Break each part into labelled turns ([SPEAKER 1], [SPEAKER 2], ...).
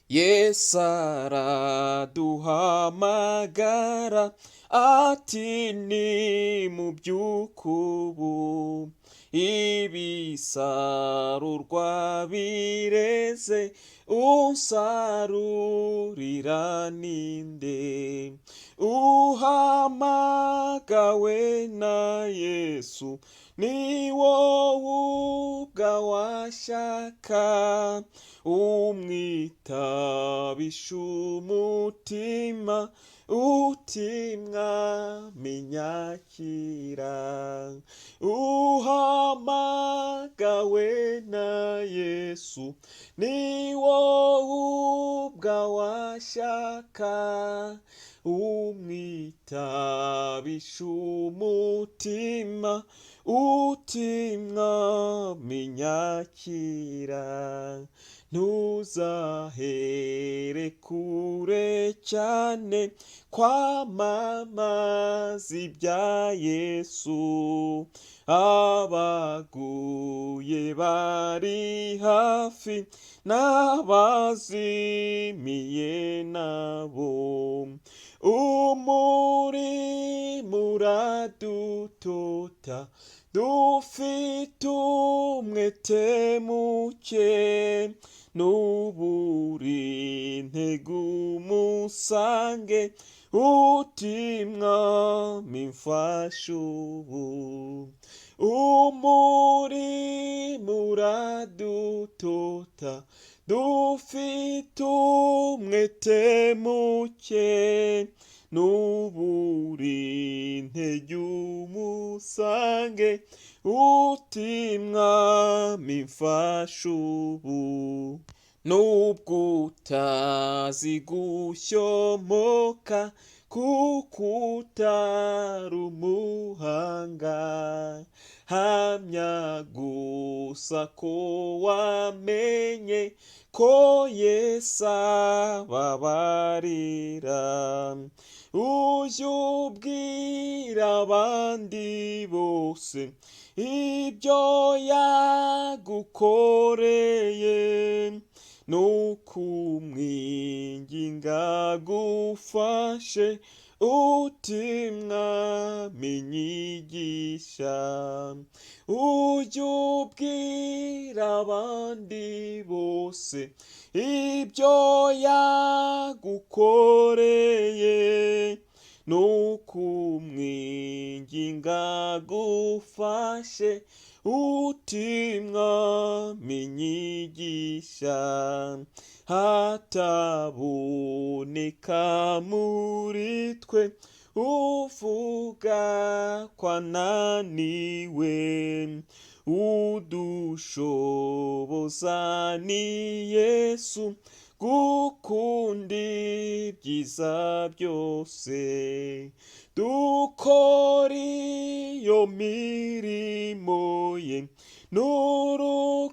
[SPEAKER 1] Yesu araduhamagara ati nimubyukubu ibisarurwa bireze unsarurira ninde. Uhamagawe na Yesu ni wowe ubwawashaka umwitabisha umutima uti mwami nyakira. Uhamagawe na Yesu ni wowe ubwawashaka umwitabisha umutima uti mwami nyakira. Ntuzahere kure cyane kwamamaza ibya Yesu, abaguye bari hafi n'abazimiye nabo. Umurimo uradutota dufite umwete muke, nubura intego umusange uti mwami mfasha ubu. Umurimo uradutota dufite umwete muke, nubura intege umusange uti mwami mfasha ubu. Nubwo utazi gushyomoka kuko utari umuhanga, hamya gusa ko wamenye ko Yesu ababarira. Ujye ubwira abandi bose ibyo yagukoreye, nukumwinginga gufashe uti mwami nyigisha. Ujye ubwira abandi bose ibyo yagukoreye, nukumwinginga gufashe uti mwami nyigisha. Hataboneka muri twe uvuga ko ananiwe, udushoboza ni Yesu gukunda ibyiza byose. Dukora iyo mirimo ye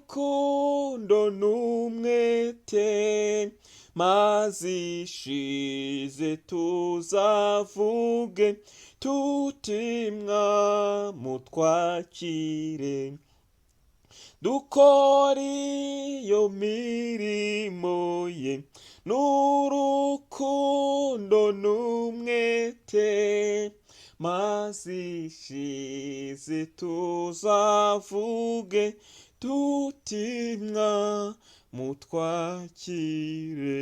[SPEAKER 1] n'urukundo n'umwete, maze ishize tuzavuge tuti mwami utwakire. Dukora iyo mirimo ye n'urukundo n'umwete, maze ishize tuzavuge tuti mwami utwakire.